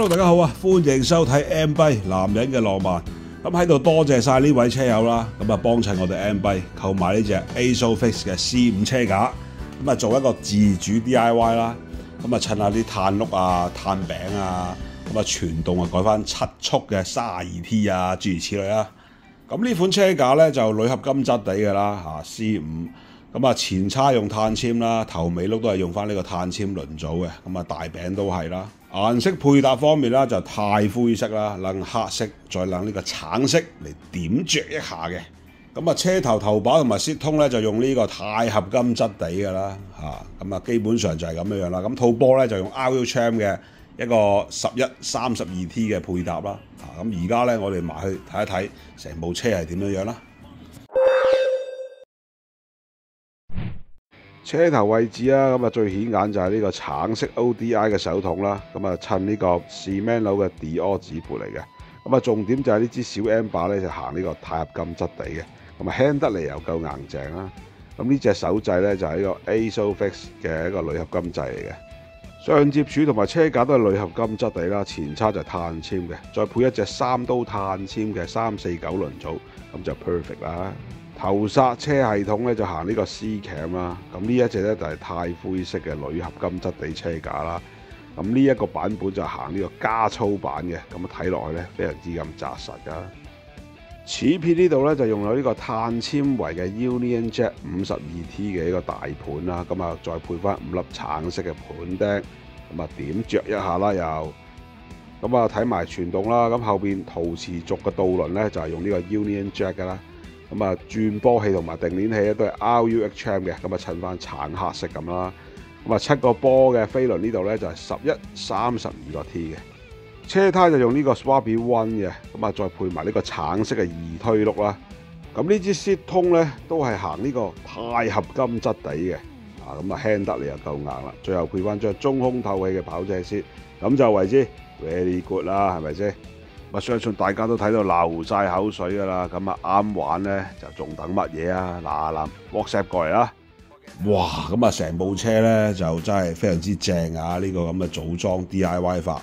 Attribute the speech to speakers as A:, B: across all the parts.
A: Hello， 大家好啊！歡迎收睇 MBike 男人嘅浪漫。咁喺度多謝晒呢位車友啦，咁啊幫襯我哋 MBike購買呢隻 ASOFIX 嘅 C5 車架，咁啊做一個自主 DIY 啦。咁啊趁下啲碳轆啊、碳餅啊，咁啊傳動啊改翻7速嘅32T 啊，諸如此類啦。咁呢款車架咧就鋁合金質地嘅啦，C5。咁啊前叉用碳纖啦，頭尾轆都係用翻呢個碳纖輪組嘅，咁啊大餅都係啦。顏色配搭方面啦，就太灰色啦，撚黑色，再撚呢個橙色嚟點綴一下嘅。咁啊車頭頭把同埋 seat 通咧就用呢個鈦合金質地嘅啦，咁啊基本上就係咁樣啦。咁套波咧就用 RU Tram 嘅一個11 32T 嘅配搭啦。咁而家咧我哋埋去睇一睇成部車係點樣啦。車頭位置啊，咁啊最顯眼就係呢個橙色 ODI 嘅手筒啦，咁啊襯呢個 Shimano 嘅 Dior 指盤嚟嘅，咁啊重點就係呢支小 M 把咧就行呢個鈦合金質地嘅，咁啊輕得嚟又夠硬淨啦。咁呢隻手掣咧就係呢個 ASOFIX 嘅一個鋁合金掣嚟嘅，上接柱同埋車架都係鋁合金質地啦，前叉就係碳纖嘅，再配一隻3刀碳纖嘅349輪組，咁就 perfect 啦。後剎車系統咧就行呢個 C-Cam 啦，咁呢一隻咧就係太灰色嘅鋁合金質地車架啦。咁呢一個版本就行呢個加粗版嘅，咁睇落去咧非常之咁紮實噶。齒片呢度咧就用咗呢個碳纖維嘅 Union Jack 52T 嘅一個大盤啦，咁啊再配翻5粒橙色嘅盤釘，咁啊點着一下啦又。咁啊睇埋傳動啦，咁後邊陶瓷軸嘅導輪咧就係用呢個 Union Jack 噶啦。咁啊，轉波器同埋定鏈器咧都係 RU Tram 嘅，咁啊襯翻橙黑色咁啦。咁啊7個波嘅飛輪呢度咧就係11 32個 T 嘅。車胎就用呢個 Swaby One 嘅，咁啊再配埋呢個橙色嘅2推轆啦。咁呢支 seat 通咧都係行呢個鈦合金質地嘅，咁啊輕得嚟又夠硬啦。最後配翻張中空透氣嘅跑車 seat，咁就為之 very good 啦，係咪先？我相信大家都睇到流晒口水㗎啦，咁啊啱玩咧就仲等乜嘢啊？嗱 WhatsApp 過嚟啦！哇，咁啊成部車咧就真係非常之正啊！呢個咁嘅組裝 DIY 法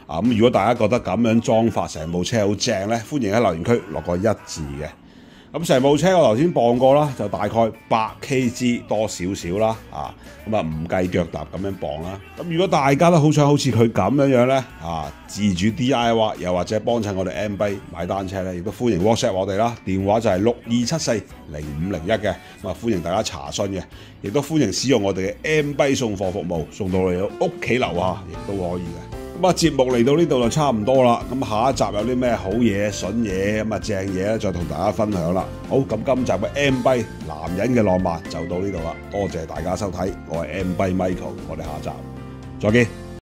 A: 咁如果大家覺得咁樣裝法成部車好正咧，歡迎喺留言區落個1字嘅。咁成部車我頭先磅過啦，就大概8kg多少少啦，咁啊唔計腳踏咁樣磅啦。咁如果大家都好想好似佢咁樣咧，自主 DIY 又或者幫襯我哋 MBike 買單車咧，亦都歡迎 WhatsApp 我哋啦，電話就係62740501嘅，咁啊歡迎大家查詢嘅，亦都歡迎使用我哋嘅 MBike 送貨服務，送到你屋企樓下亦都可以嘅。咁啊，節目嚟到呢度就差唔多啦。咁下一集有啲咩好嘢、筍嘢、咁啊正嘢咧，再同大家分享啦。好，咁今集嘅 MBike 男人嘅浪漫就到呢度啦。多謝大家收睇，我係 MBike Michael，我哋下集再見。